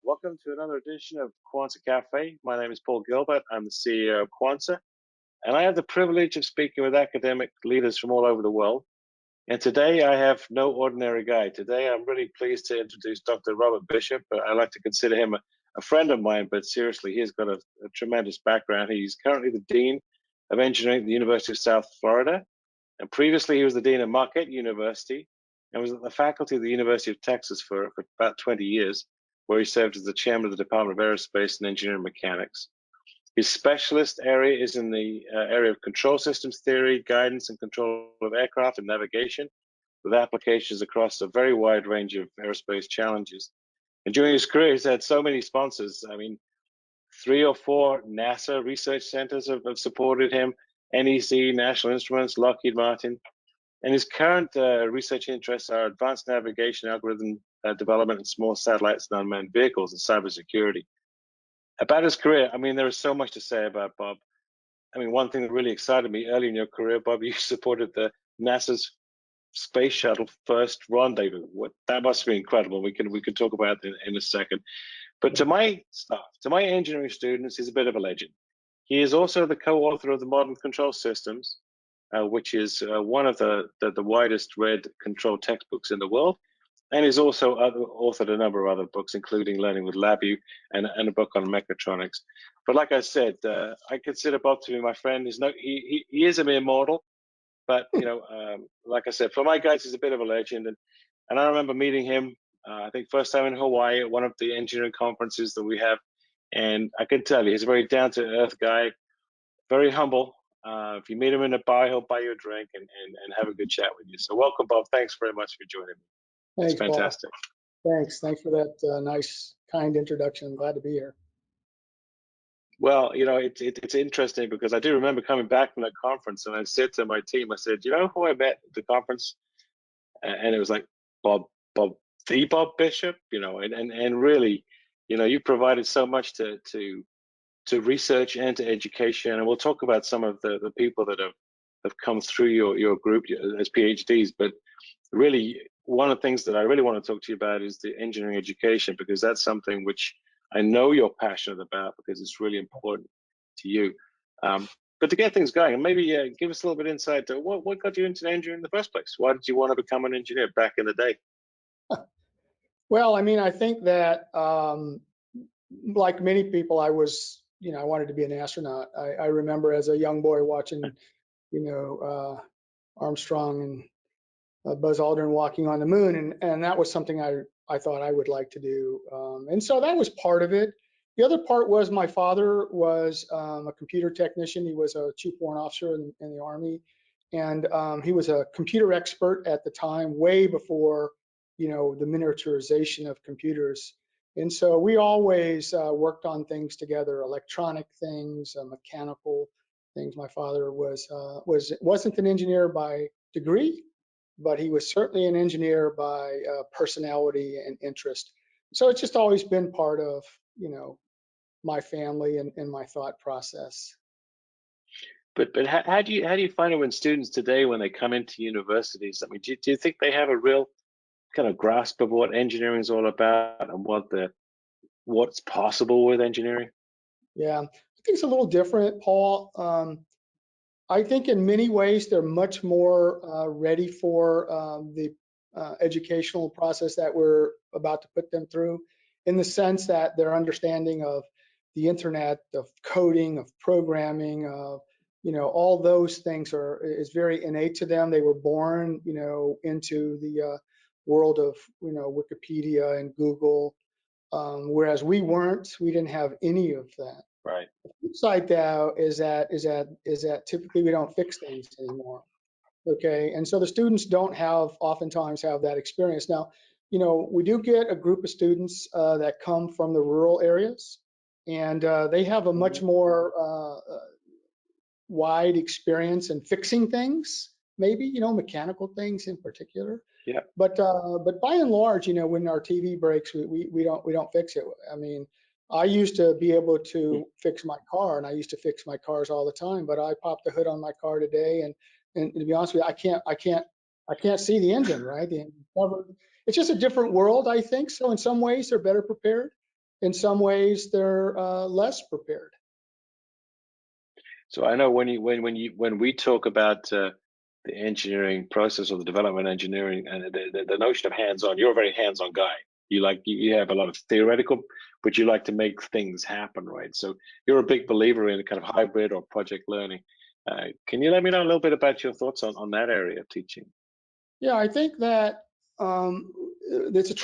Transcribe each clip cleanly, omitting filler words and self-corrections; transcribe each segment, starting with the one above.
Welcome to another edition of Quanser Café. My name is Paul Gilbert. I'm the CEO of Quanser, and I have the privilege of speaking with academic leaders from all over the world. And today I have no ordinary guy. Today I'm really pleased to introduce Dr. Robert Bishop. I like to consider him a friend of mine, but seriously, he's got a tremendous background. He's currently the Dean of Engineering at the University of South Florida, and previously he was the Dean of Marquette University and was at the faculty of the University of Texas for about 20 years, where he served as the chairman of the Department of Aerospace and Engineering Mechanics. His specialist area is in the area of control systems theory, guidance and control of aircraft and navigation, with applications across a very wide range of aerospace challenges. And during his career, he's had so many sponsors. I mean, 3 or 4 NASA research centers have supported him, NEC, National Instruments, Lockheed Martin. And his current research interests are advanced navigation algorithm development in small satellites and unmanned vehicles and cybersecurity. About his career, I mean, there is so much to say about Bob. I mean, one thing that really excited me early in your career, Bob, you supported the NASA's space shuttle first rendezvous. That must be incredible. We can talk about it in a second. But to my staff, to my engineering students, he's a bit of a legend. He is also the co-author of the Modern Control Systems, which is one of the widest read control textbooks in the world. And he's also authored a number of other books, including Learning with LabVIEW and a book on mechatronics. But like I said, I consider Bob to be my friend. He is a mere mortal, but like I said, for my guys, he's a bit of a legend. And I remember meeting him, I think first time in Hawaii at one of the engineering conferences that we have. And I can tell you, he's a very down-to-earth guy, very humble. If you meet him in a bar, he'll buy you a drink and have a good chat with you. So welcome, Bob. Thanks very much for joining me. Thanks, it's fantastic. Paul. Thanks for that nice, kind introduction. I'm glad to be here. Well, it's interesting because I do remember coming back from that conference and I said to my team, I said, you know who I met at the conference? And it was like Bob Bishop, and really, you provided so much to research and to education. And we'll talk about some of the people that have come through your group as PhDs, but really one of the things that I really want to talk to you about is the engineering education, because that's something which I know you're passionate about because it's really important to you. But to get things going, and maybe give us a little bit of insight to what got you into engineering in the first place? Why did you want to become an engineer back in the day? Well, I mean, I think that like many people, I wanted to be an astronaut. I remember as a young boy watching, Armstrong and Buzz Aldrin walking on the moon, and that was something I thought I would like to do. And so that was part of it. The other part was my father was a computer technician. He was a chief warrant officer in the Army, and he was a computer expert at the time, way before the miniaturization of computers. And so we always worked on things together, electronic things, mechanical things. My father wasn't an engineer by degree, but he was certainly an engineer by personality and interest. So it's just always been part of, my family and my thought process. But how do you find it when students today, when they come into universities? I mean, do you think they have a real kind of grasp of what engineering is all about and what's possible with engineering? Yeah, I think it's a little different, Paul. I think in many ways they're much more ready for the educational process that we're about to put them through, in the sense that their understanding of the internet, of coding, of programming, of all those things is very innate to them. They were born, into the world of Wikipedia and Google, whereas we weren't. We didn't have any of that. Right. The flip side though is that typically we don't fix things anymore. Okay, and so the students don't oftentimes have that experience. Now, we do get a group of students that come from the rural areas, and they have a much more wide experience in fixing things, maybe mechanical things in particular. Yeah. But by and large, when our TV breaks, we don't fix it. I mean, I used to be able to fix my car, and I used to fix my cars all the time. But I popped the hood on my car today, and to be honest with you, I can't see the engine, right? The engine's covered. It's just a different world, I think. So in some ways, they're better prepared. in some ways they're less prepared. So I know when we talk about the engineering process or the development engineering and the notion of hands-on, you're a very hands-on guy. You have a lot of theoretical, but you like to make things happen, right? So you're a big believer in kind of hybrid or project learning. Can you let me know a little bit about your thoughts on that area of teaching? Yeah, I think that it's a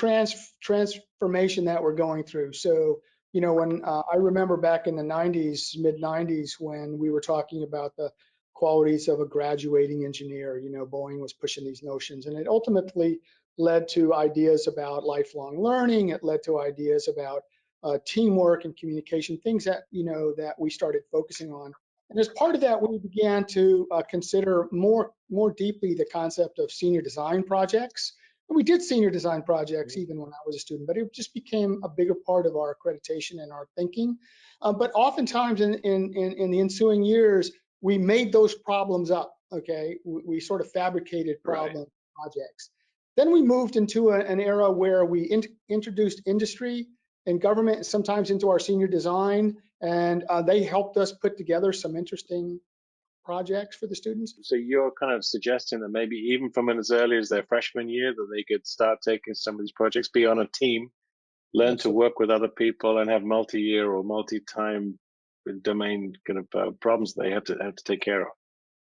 transformation that we're going through. So, when I remember back in the 90s, mid 90s, when we were talking about the qualities of a graduating engineer, Boeing was pushing these notions, and it ultimately led to ideas about lifelong learning. It led to ideas about teamwork and communication, things that, that we started focusing on. And as part of that, we began to consider more deeply the concept of senior design projects. And we did senior design projects even when I was a student, but it just became a bigger part of our accreditation and our thinking. But oftentimes in the ensuing years, we made those problems up. Okay, we sort of fabricated problem projects. Then we moved into an era where we introduced industry and government sometimes into our senior design, and they helped us put together some interesting projects for the students. So you're kind of suggesting that maybe even from as early as their freshman year, that they could start taking some of these projects, be on a team, learn to Absolutely. work with other people, and have multi-year or multi-time domain kind of problems they have to take care of.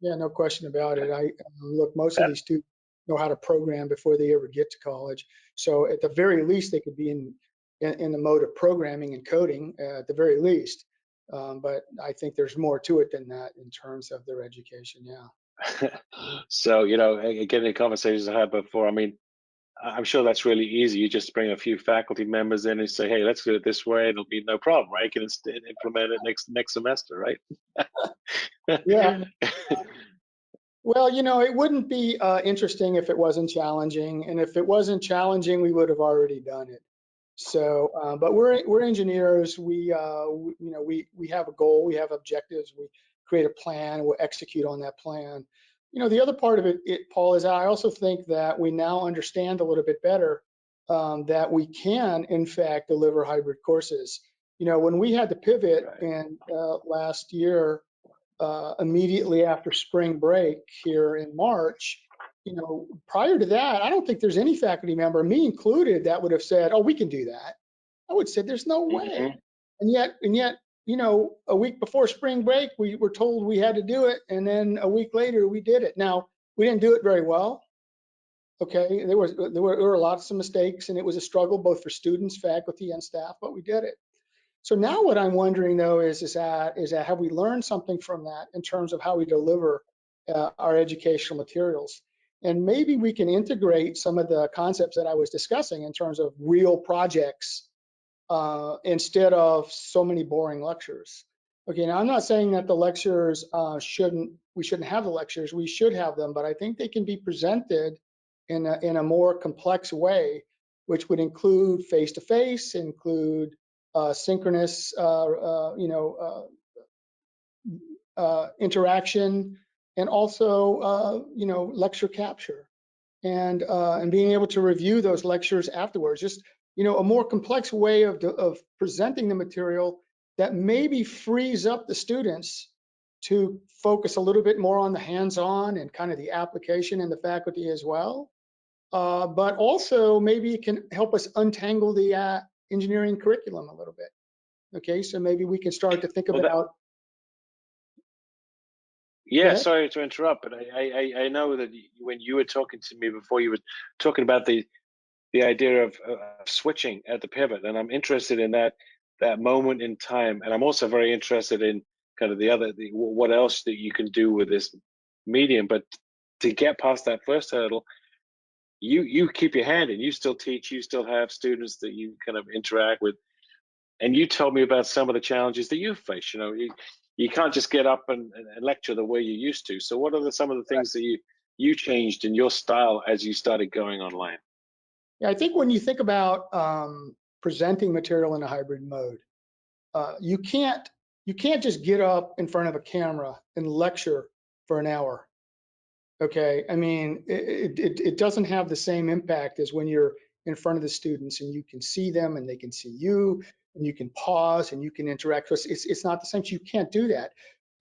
Yeah, no question about it. I look, most of That these students know how to program before they ever get to college. So at the very least, they could be in the mode of programming and coding at the very least. But I think there's more to it than that in terms of their education. Yeah. so again, in conversations I had before, I mean, I'm sure that's really easy. You just bring a few faculty members in and say, "Hey, let's do it this way." It'll be no problem, right? You can implement it next semester, right? Yeah. Well, it wouldn't be interesting if it wasn't challenging, and if it wasn't challenging, we would have already done it. So, but we're engineers. We have a goal, we have objectives, we create a plan, we'll execute on that plan. The other part of it, Paul, is I also think that we now understand a little bit better that we can, in fact, deliver hybrid courses. When we had to pivot Right. in last year, immediately after spring break here in March, prior to that, I don't think there's any faculty member, me included, that would have said, "Oh, we can do that." I would say, "There's no way." Hmm. And yet, a week before spring break, we were told we had to do it, and then a week later, we did it. Now, we didn't do it very well. Okay, there were lots of mistakes, and it was a struggle both for students, faculty, and staff, but we did it. So now what I'm wondering though is that have we learned something from that in terms of how we deliver our educational materials? And maybe we can integrate some of the concepts that I was discussing in terms of real projects instead of so many boring lectures. Okay, now I'm not saying that the lectures we shouldn't have the lectures. We should have them, but I think they can be presented in a more complex way, which would include face-to-face, include synchronous, interaction, and also, lecture capture, and being able to review those lectures afterwards. Just a more complex way of presenting the material that maybe frees up the students to focus a little bit more on the hands-on and kind of the application and the faculty as well. But also maybe it can help us untangle the engineering curriculum a little bit. Okay, so maybe we can start to think Well, that about. Go yeah. ahead. Sorry to interrupt, but I know that when you were talking to me before, you were talking about the idea of switching at the pivot, and I'm interested in that moment in time, and I'm also very interested in kind of what else that you can do with this medium. But to get past that first hurdle, you keep your hand in. You still teach. You still have students that you kind of interact with, and you told me about some of the challenges that you face. You can't just get up and lecture the way you used to. So what are some of the things that you changed in your style as you started going online? Yeah, I think when you think about presenting material in a hybrid mode, you can't just get up in front of a camera and lecture for an hour. Okay, I mean, it doesn't have the same impact as when you're in front of the students and you can see them and they can see you and you can pause and you can interact. It's not the same. You can't do that.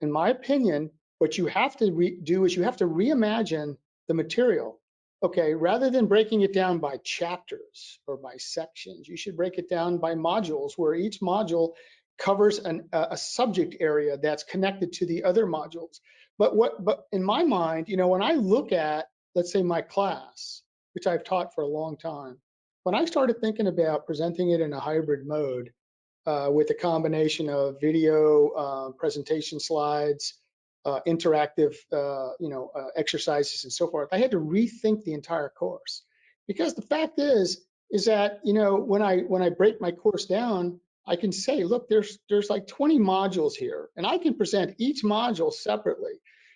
In my opinion, what you have to do is you have to reimagine the material. Okay, rather than breaking it down by chapters or by sections, you should break it down by modules where each module covers a subject area that's connected to the other modules. But in my mind, when I look at, let's say, my class, which I've taught for a long time, when I started thinking about presenting it in a hybrid mode with a combination of video, presentation slides, interactive, exercises and so forth, I had to rethink the entire course. Because the fact is that, when I break my course down, I can say, look, there's like 20 modules here, and I can present each module separately.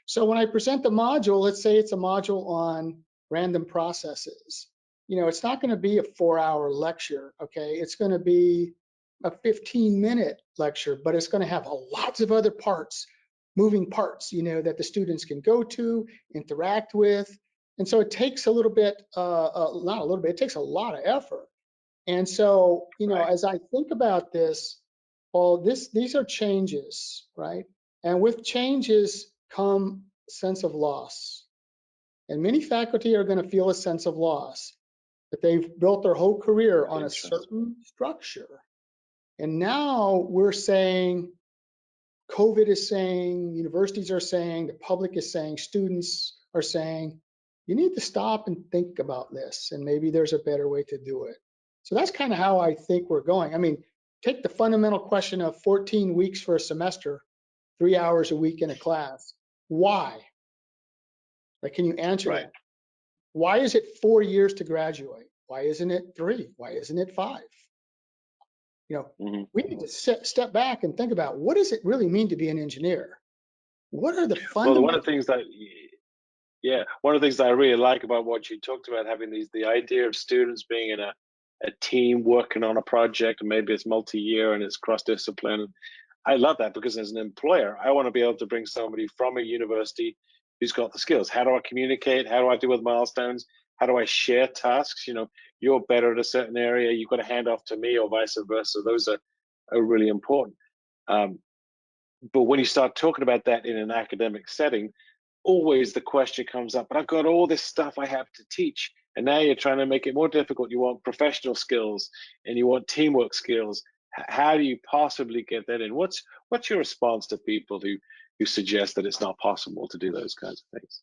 So when I present the module, let's say it's a module on random processes, it's not going to be a 4-hour lecture, okay? It's going to be a 15-minute lecture, but it's going to have lots of other parts, moving parts, that the students can go to, interact with. And so it takes a little bit, not a little bit, it takes a lot of effort. And so, Right. as I think about this, these are changes, right? And with changes come sense of loss. And many faculty are going to feel a sense of loss, that they've built their whole career on a Interesting. certain structure. And now we're saying, COVID is saying, universities are saying, the public is saying, students are saying, you need to stop and think about this, and maybe there's a better way to do it. So that's kind of how I think we're going. I mean, take the fundamental question of 14 weeks for a semester, 3 hours a week in a class. Why? Like, can you answer Right. that? Why is it 4 years to graduate? Why isn't it 3? Why isn't it 5? Hmm. We need to step back and think about, what does it really mean to be an engineer? What are the Well, one of fundamental? the things that, yeah, one of the things that I really like about what you talked about, having the idea of students being in a team working on a project, and maybe it's multi-year and it's cross-discipline. I love that, because as an employer, I want to be able to bring somebody from a university who's got the skills. How do I communicate? How do I deal with milestones? How do I share tasks? You're better at a certain area, you've got to hand off to me, or vice versa. Those are really important. Um, but when you start talking about that in an academic setting, always the question comes up, but I've got all this stuff I have to teach. And now you're trying to make it more difficult. You want professional skills and you want teamwork skills. How do you possibly get that in? What's your response to people who suggest that it's not possible to do those kinds of things?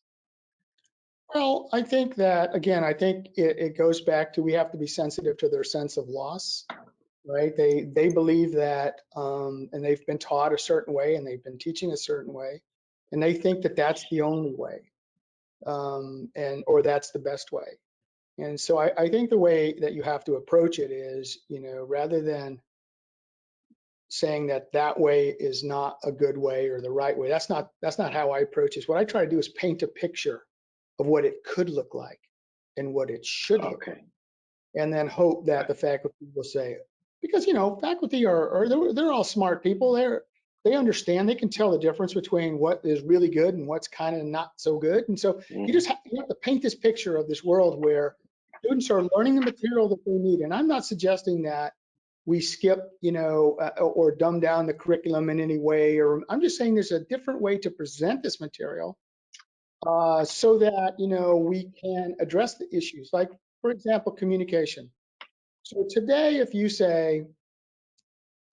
Well, I think that, again, I think it goes back to, we have to be sensitive to their sense of loss, right? They believe that, and they've been taught a certain way and they've been teaching a certain way, and they think that that's the only way, or that's the best way. And so I think the way that you have to approach it is, rather than saying that that way is not a good way or the right way, that's not how I approach this. What I try to do is paint a picture of what it could look like and what it should look like, Okay. and then hope that Right. the faculty will say it. Because faculty they're all smart people. They understand. They can tell the difference between what is really good and what's kind of not so good. And so Hmm. you have to paint this picture of this world where students are learning the material that they need. And I'm not suggesting that we skip, or dumb down the curriculum in any way. Or I'm just saying there's a different way to present this material, so that we can address the issues. Like, for example, communication. So today, if you say,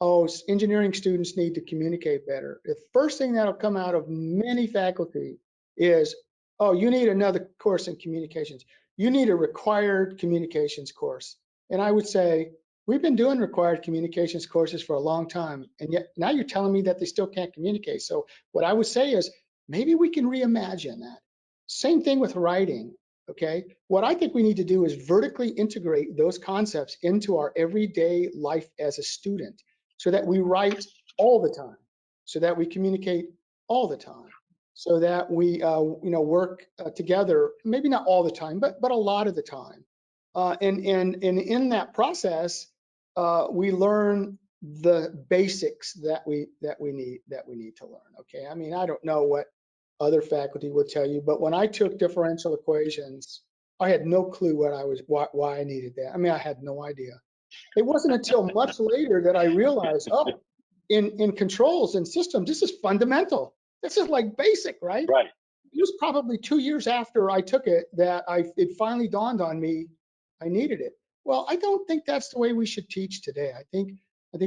oh, engineering students need to communicate better, the first thing that'll come out of many faculty is, oh, you need another course in communications. You need a required communications course. And I would say, we've been doing required communications courses for a long time, and yet now you're telling me that they still can't communicate. So what I would say is, maybe we can reimagine that. Same thing with writing. Okay, what I think we need to do is vertically integrate those concepts into our everyday life as a student, so that we write all the time, so that we communicate all the time, so that we work together, maybe not all the time, but a lot of the time. And in that process, we learn the basics that we need to learn. Okay, I mean, I don't know what other faculty will tell you, but when I took differential equations I had no clue why I needed that. I mean, I had no idea. It wasn't until much later that I realized, oh, in controls and systems, this is fundamental. This is like basic, right? Right. It was probably 2 years after I took it that it finally dawned on me I needed it. Well, I don't think that's the way we should teach today. I think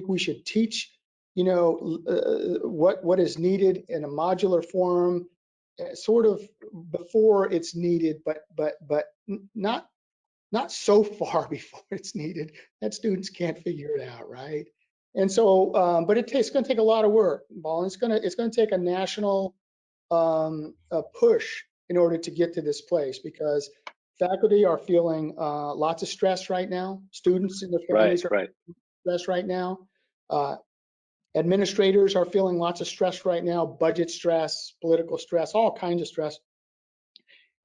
we should teach, what is needed in a modular form, sort of before it's needed, but not so far before it's needed that students can't figure it out, right? And so, but it's going to take a lot of work, Paul. It's going to take a national push in order to get to this place, because faculty are feeling lots of stress right now. Students and their Right. families are Right. stressed right now. Uh, Administrators are feeling lots of stress right now, budget stress, political stress, all kinds of stress.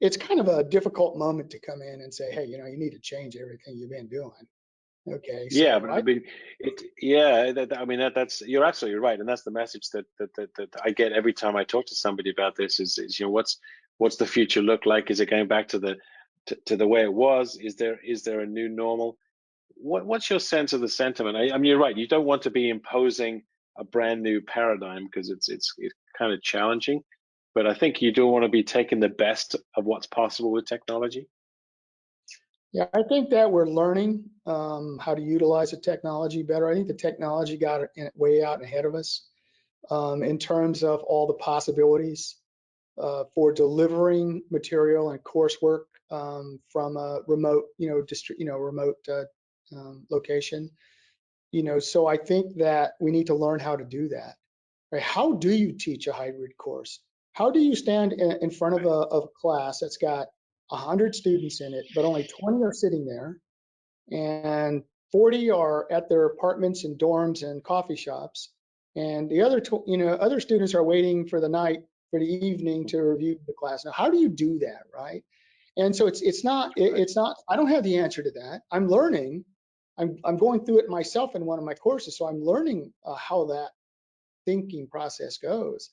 It's kind of a difficult moment to come in and say, hey, you need to change everything you've been doing. Okay, Yeah, so but I mean, yeah, I mean, that's you're absolutely right, and that's the message that I get every time I talk to somebody about this is what's the future look like? Is it going back to the way it was? Is there a new normal? What's your sense of the sentiment? I mean, you're right. You don't want to be imposing a brand new paradigm because it's kind of challenging, but I think you do want to be taking the best of what's possible with technology. yeah, I think that we're learning how to utilize the technology better. I think the technology got way out ahead of us in terms of all the possibilities for delivering material and coursework from a remote, remote location. So I think that we need to learn how to do that. Right? How do you teach a hybrid course? How do you stand in front of a class that's got 100 students in it, but only 20 are sitting there, and 40 are at their apartments and dorms and coffee shops, and the other students are waiting for the night, for the evening, to review the class. Now, how do you do that, right? And so Right. it's not, I don't have the answer to that. I'm learning. I'm going through it myself in one of my courses, so I'm learning how that thinking process goes.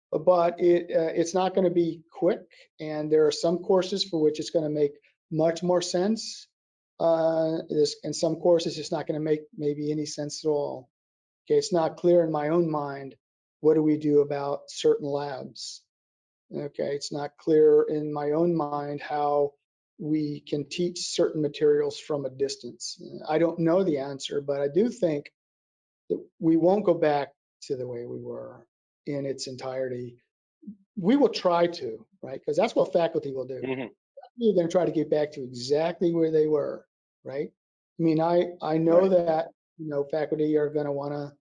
But it's not going to be quick, and there are some courses for which it's going to make much more sense. And some courses it's not going to make maybe any sense at all. Okay, it's not clear in my own mind, what do we do about certain labs? Okay, it's not clear in my own mind how we can teach certain materials from a distance. I don't know the answer, but I do think that we won't go back to the way we were in its entirety. We will try to, right? Because that's what faculty will do. Hmm. You're going to try to get back to exactly where they were, right? I mean, I know Right. that faculty are going to want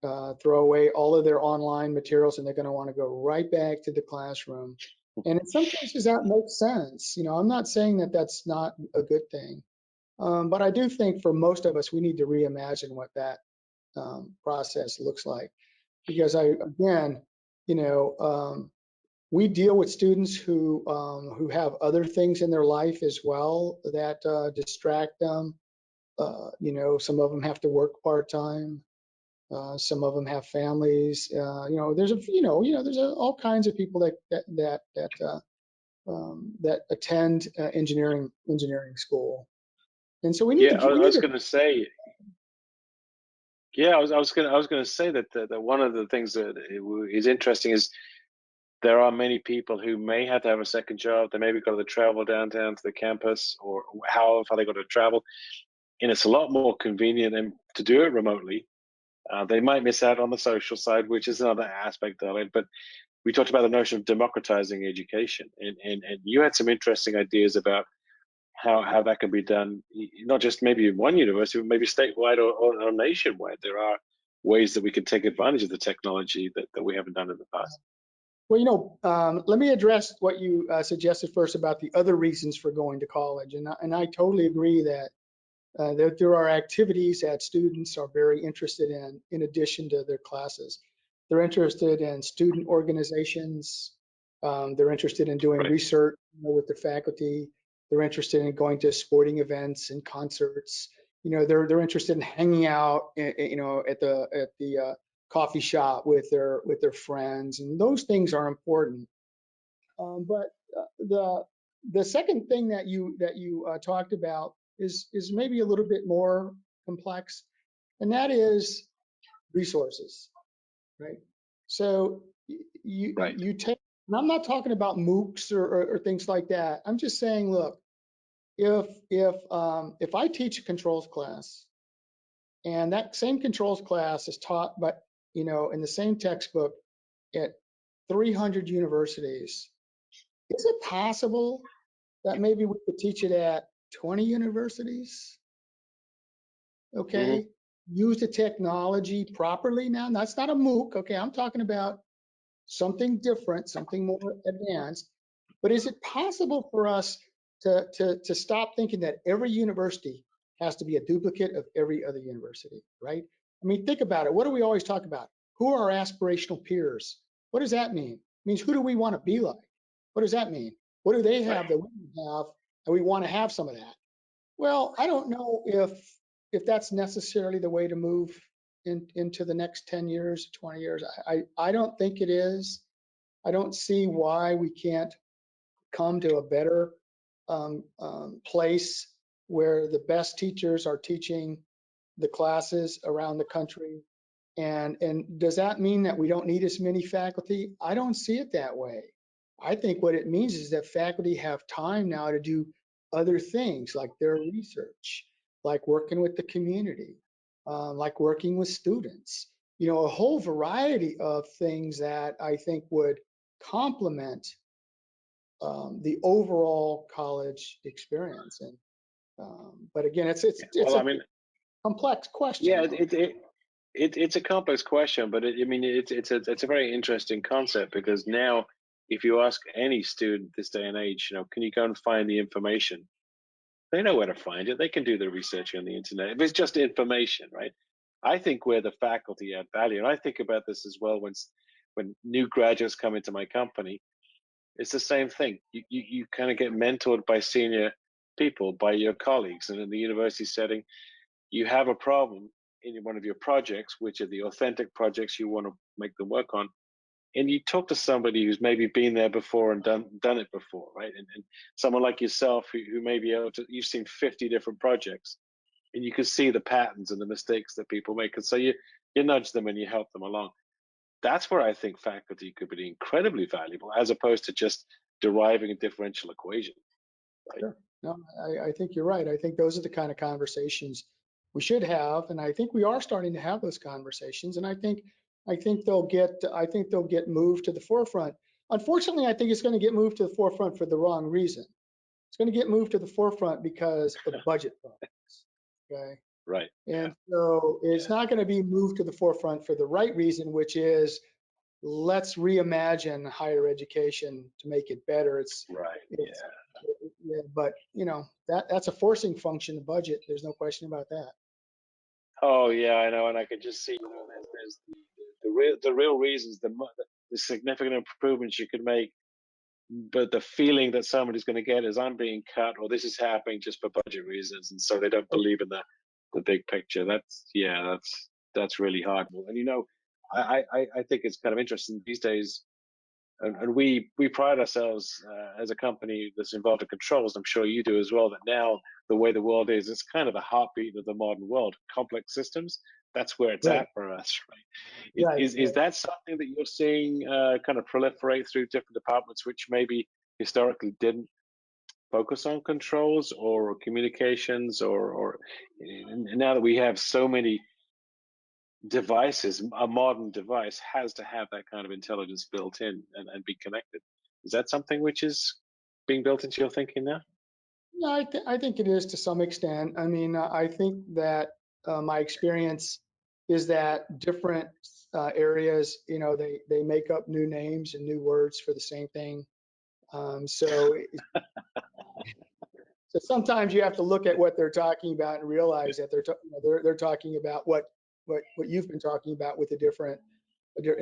to throw away all of their online materials, and they're going to want to go right back to the classroom. And in some cases, that makes sense. I'm not saying that that's not a good thing, but I do think for most of us, we need to reimagine what that process looks like. Because again, you know, we deal with students who have other things in their life as well that distract them. Some of them have to work part-time. Some of them have families. There's all kinds of people that attend engineering school, and so we need Yeah, to I we need was to. going to say. Yeah, I was going to say that one of the things that is interesting is there are many people who may have to have a second job. They maybe got to travel downtown to the campus, or however they got to travel, and it's a lot more convenient to do it remotely. They might miss out on the social side, which is another aspect of it. But we talked about the notion of democratizing education, and you had some interesting ideas about how that can be done, not just maybe in one university, but maybe statewide or nationwide. There are ways that we can take advantage of the technology that we haven't done in the past. Well, let me address what you suggested first about the other reasons for going to college, and I totally agree that there are activities that students are very interested in addition to their classes. They're interested in student organizations. They're interested in doing Right. research with the faculty. They're interested in going to sporting events and concerts. They're interested in hanging out, at the coffee shop with their friends, and those things are important. But the The second thing that you talked about is maybe a little bit more complex, and that is resources, right? So Right. you take, and I'm not talking about MOOCs or things like that. I'm just saying, look, if I teach a controls class and that same controls class is taught, but in the same textbook at 300 universities, is it possible that maybe we could teach it at 20 universities? Hmm. Okay, use the technology properly. Now, that's not a MOOC. Okay, I'm talking about something different, something more advanced. But is it possible for us to stop thinking that every university has to be a duplicate of every other university, right? I mean, think about it. What do we always talk about? Who are our aspirational peers? What does that mean? It means, who do we want to be like? What does that mean? What do they Right. have that we don't have, and we want to have some of that? Well, I don't know if that's necessarily the way to move into the next 10 years, 20 years. I don't think it is. I don't see why we can't come to a better place where the best teachers are teaching the classes around the country. And does that mean that we don't need as many faculty? I don't see it that way. I think what it means is that faculty have time now to do other things, like their research, like working with the community, like working with students, a whole variety of things that I think would complement the overall college experience. And but again, it's Well, I a mean, complex question, yeah, though. it's a complex question, but I mean, it's a very interesting concept because now, if you ask any student this day and age, can you go and find the information? They know where to find it. They can do the research on the internet. If it's just information, right? I think where the faculty add value, and I think about this as well when new graduates come into my company, it's the same thing. You kind of get mentored by senior people, by your colleagues, and in the university setting, you have a problem in one of your projects, which are the authentic projects you want to make them work on, and you talk to somebody who's maybe been there before and done it before, right? And someone like yourself who may be able to, you've seen 50 different projects, and you can see the patterns and the mistakes that people make, and so you nudge them and you help them along. That's where I think faculty could be incredibly valuable, as opposed to just deriving a differential equation, right? Sure. No, I think you're right. I think those are the kind of conversations we should have, and I think we are starting to have those conversations. And I think they'll get moved to the forefront. Unfortunately, I think it's going to get moved to the forefront for the wrong reason. It's going to get moved to the forefront because of budget problems. Okay. Right. Yeah. And so it's Yeah. not going to be moved to the forefront for the right reason, which is, let's reimagine higher education to make it better. Right. It's Yeah. yeah, but that's a forcing function, the budget. There's no question about that. Oh yeah, I know, and I could just see, there's the real reasons, the significant improvements you could make, but the feeling that somebody's going to get is, I'm being cut, or this is happening just for budget reasons, and so they don't believe in the big picture. That's really hard. And I think it's kind of interesting these days, and we pride ourselves as a company that's involved in controls. I'm sure you do as well. That now the way the world is, it's kind of the heartbeat of the modern world. Complex systems. That's where it's Right, at for us, right? Is right, is, is right. that something that you're seeing kind of proliferate through different departments, which maybe historically didn't focus on controls or communications, or now that we have so many devices, a modern device has to have that kind of intelligence built in and be connected. Is that something which is being built into your thinking now? No, I think it is to some extent. I mean, I think that my experience is that different areas, they make up new names and new words for the same thing. So sometimes you have to look at what they're talking about and realize that they're talking about what you've been talking about with in a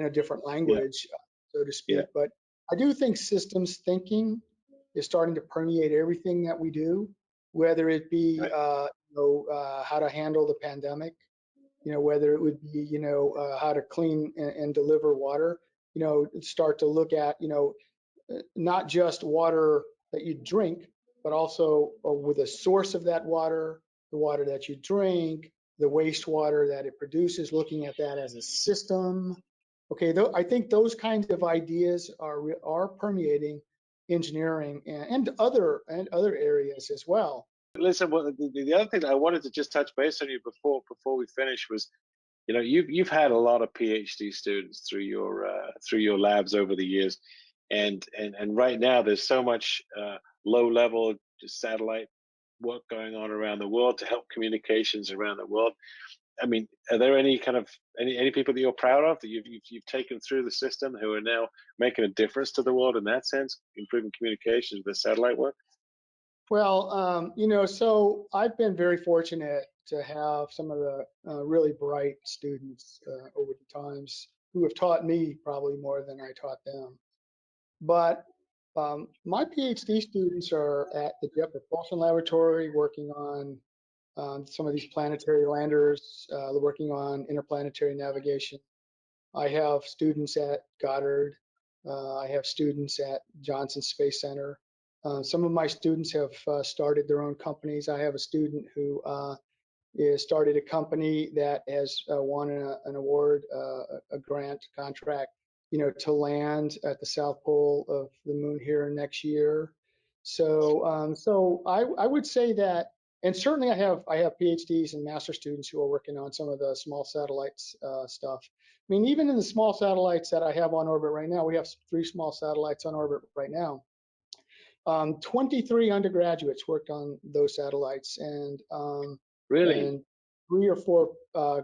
different Yeah, language, so to yeah, speak. But I do think systems thinking is starting to permeate everything that we do, whether it be right, how to handle the pandemic, whether it would be how to clean and deliver water, start to look at not just water that you drink, but also with a source of that water, the water that you drink, the wastewater that it produces, looking at that as a system. Okay, I think those kinds of ideas are permeating engineering and other areas as well. Listen, well, the other thing I wanted to just touch base on you before we finish was, you've had a lot of PhD students through your labs over the years, and right now there's so much low level satellite work going on around the world to help communications around the world. I mean, are there any kind of any people that you're proud of that you've taken through the system who are now making a difference to the world in that sense, improving communications with satellite work? Well, so I've been very fortunate to have some of the really bright students over the times who have taught me probably more than I taught them. But my PhD students are at the Jet Propulsion Laboratory working on some of these planetary landers, working on interplanetary navigation. I have students at Goddard. I have students at Johnson Space Center. Some of my students have started their own companies. I have a student who started a company that has won an award, a grant contract, to land at the South Pole of the moon here next year. So I would say that, and certainly I have PhDs and master students who are working on some of the small satellites stuff. I mean, even in the small satellites that I have on orbit right now, we have 3 small satellites on orbit right now. 23 undergraduates worked on those satellites, Really? and 3 or 4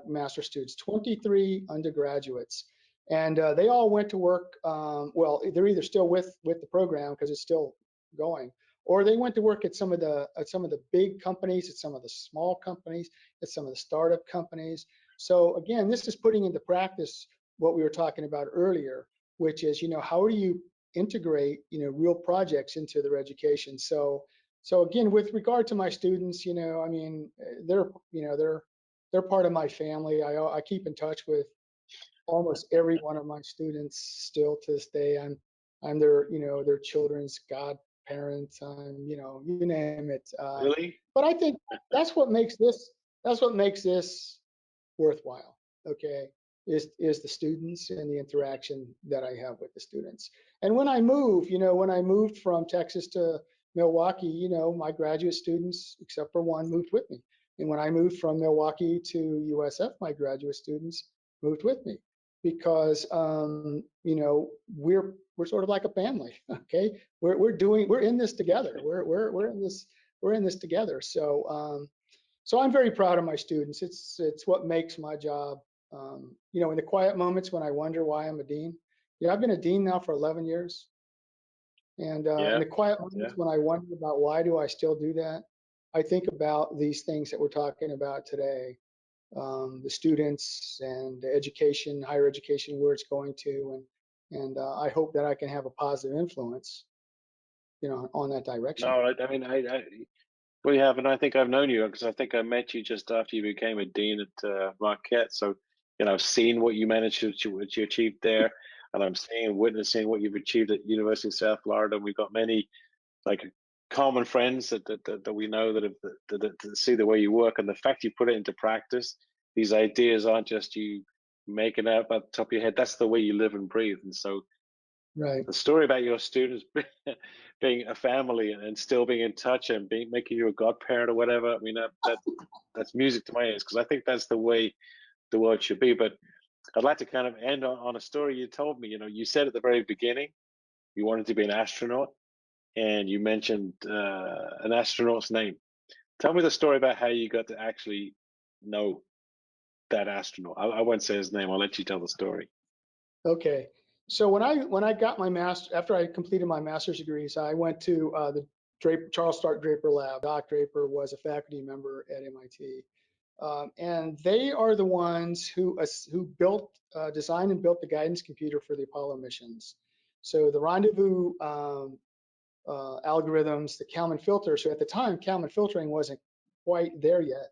master students. 23 undergraduates, and they all went to work. Well, they're either still with the program because it's still going, or they went to work at some of the big companies, at some of the small companies, at some of the startup companies. So again, this is putting into practice what we were talking about earlier, which is, how do you integrate, real projects into their education. So again, with regard to my students, I mean, they're part of my family. I keep in touch with almost every one of my students still to this day. I'm their children's godparents. You name it. Really? But I think that's what makes this worthwhile. Okay, is the students and the interaction that I have with the students. And when I moved from Texas to Milwaukee, my graduate students, except for one, moved with me. And when I moved from Milwaukee to USF, my graduate students moved with me because we're sort of like a family. Okay, we're in this together. We're in this together. So I'm very proud of my students. It's what makes my job. In the quiet moments when I wonder why I'm a dean. Yeah, I've been a dean now for 11 years. And in Yeah, the quiet yeah. moments when I wonder about why do I still do that, I think about these things that we're talking about today, the students and the education, higher education, where it's going to, and I hope that I can have a positive influence, on that No, direction. I mean, we have, and I think I've known you because I think I met you just after you became a dean at Marquette. So, I've seen what you managed what you achieved there, and I'm seeing, witnessing what you've achieved at University of South Florida. We've got many like common friends that we know that see the way you work, and the fact you put it into practice. These ideas aren't just you making it up at the top of your head. That's the way you live and breathe. And so Right. the story about your students being a family and still being in touch and making you a godparent or whatever. I mean, that's music to my ears because I think that's the way the world should be. But I'd like to kind of end on a story you told me. You said at the very beginning you wanted to be an astronaut, and you mentioned an astronaut's name. Tell me the story about how you got to actually know that astronaut. I won't say his name. I'll let you tell the story. Okay. So when I got my master, after I completed my master's degrees, I went to the Charles Stark Draper Lab. Doc Draper was a faculty member at MIT, and they are the ones who designed and built the guidance computer for the Apollo missions. So the rendezvous algorithms, the Kalman filter. So at the time, Kalman filtering wasn't quite there yet.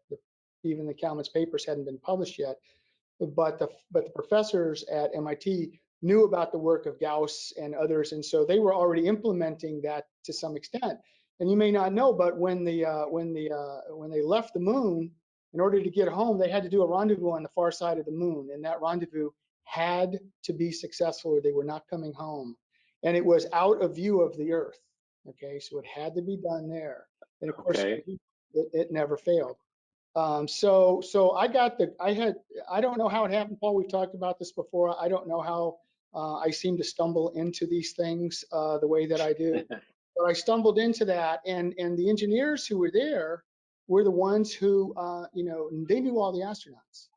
Even the Kalman's papers hadn't been published yet. But the professors at MIT knew about the work of Gauss and others, and so they were already implementing that to some extent. And you may not know, but when they left the moon, in order to get home, they had to do a rendezvous on the far side of the moon, and that rendezvous had to be successful, or they were not coming home. And it was out of view of the Earth. Okay, so it had to be done there, and of course, Okay. it never failed. So I don't know how it happened, Paul. We've talked about this before. I don't know how I seem to stumble into these things the way that I do, but I stumbled into that, and the engineers who were there were the ones who they knew all the astronauts,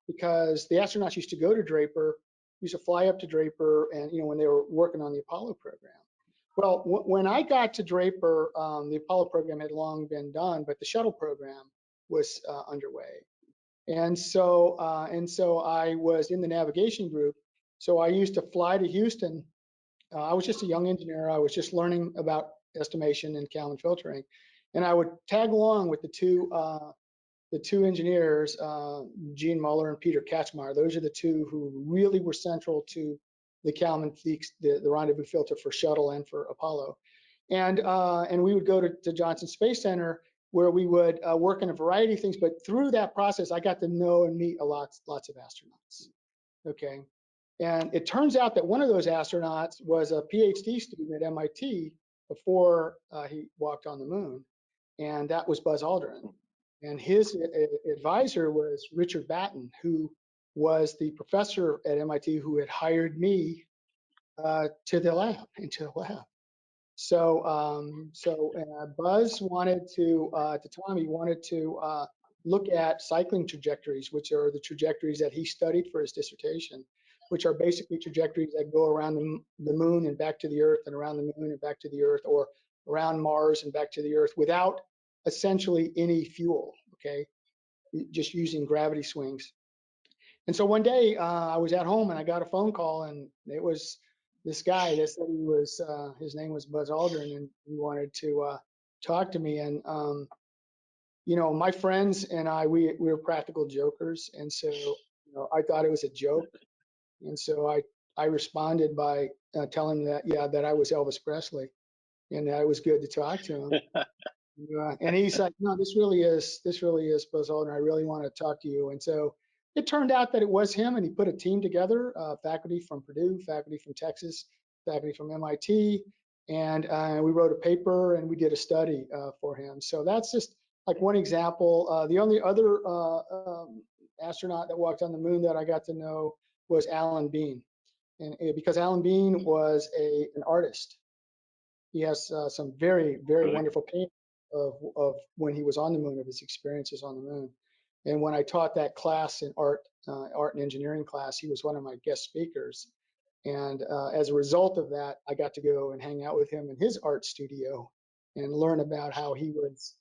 because the astronauts used to go to Draper, used to fly up to Draper, and when they were working on the Apollo program. Well, when I got to Draper, the Apollo program had long been done, but the shuttle program was underway. And so I was in the navigation group. So I used to fly to Houston. I was just a young engineer. I was just learning about estimation and Kalman filtering, and I would tag along with the two engineers, Gene Muller and Peter Kaczmar. Those are the two who really were central to the Kalman, the rendezvous filter for shuttle and for Apollo. And we would go to Johnson Space Center, where we would work on a variety of things. But through that process, I got to know and meet lots of astronauts. Okay, and it turns out that one of those astronauts was a PhD student at MIT before he walked on the moon, and that was Buzz Aldrin. And his advisor was Richard Batten, who was the professor at MIT who had hired me into the lab. So Buzz wanted to, at the time, he wanted to look at cycling trajectories, which are the trajectories that he studied for his dissertation, which are basically trajectories that go around the moon and back to the Earth, and around the moon and back to the Earth, or around Mars and back to the Earth, without essentially any fuel, okay, just using gravity swings. And so one day I was at home and I got a phone call, and it was this guy that said his name was Buzz Aldrin, and he wanted to talk to me. And my friends and we were practical jokers, and so I thought it was a joke, and so I responded by telling him that I was Elvis Presley, and that it was good to talk to him. And he's like, no, this really is Buzz Aldrin. I really want to talk to you. And so it turned out that it was him, and he put a team together, faculty from Purdue, faculty from Texas, faculty from MIT, and we wrote a paper and we did a study for him. So that's just like one example. The only other astronaut that walked on the moon that I got to know was Alan Bean, and because Alan Bean was an artist. He has some very, very wonderful paintings of when he was on the moon, of his experiences on the moon. And when I taught that class in art and engineering class, he was one of my guest speakers. And as a result of that, I got to go and hang out with him in his art studio and learn about how he was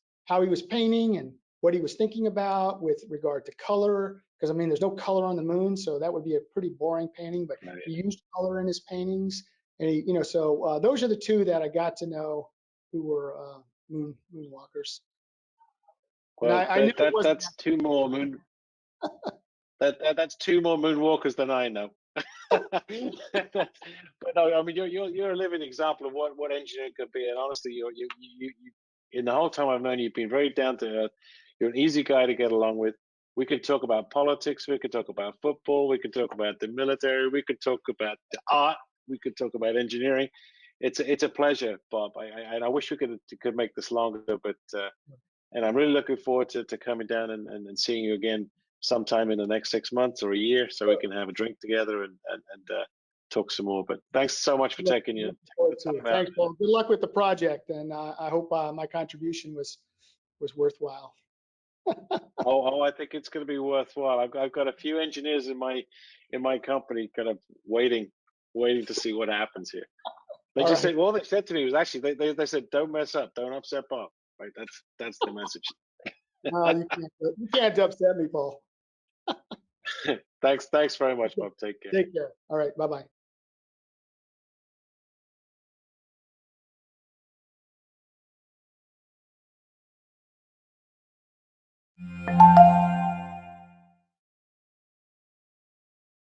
painting and what he was thinking about with regard to color. Because I mean, there's no color on the moon, so that would be a pretty boring painting. But he used color in his paintings, and so those are the two that I got to know who were moonwalkers. And Well, I knew it wasn't. that's two more that's two more moonwalkers than I know. But no, I mean you're a living example of what engineering could be. And honestly, you in the whole time I've known you, you've been very down to earth. You're an easy guy to get along with. We could talk about politics. We could talk about football. We could talk about the military. We could talk about the art. We could talk about engineering. It's a pleasure, Bob. I wish we could make this longer, but and I'm really looking forward to coming down and seeing you again sometime in the next 6 months or a year, so we can have a drink together and talk some more. But thanks so much for taking the time out. Thanks, Paul. Good luck with the project, and I hope my contribution was worthwhile. I think it's going to be worthwhile. I've got a few engineers in my company kind of waiting to see what happens here. They just said, all they said to me was actually they said, don't mess up, don't upset Bob. Right? That's the message. You can't upset me, Paul. Thanks very much, Bob. Take care. Take care. All right. Bye-bye.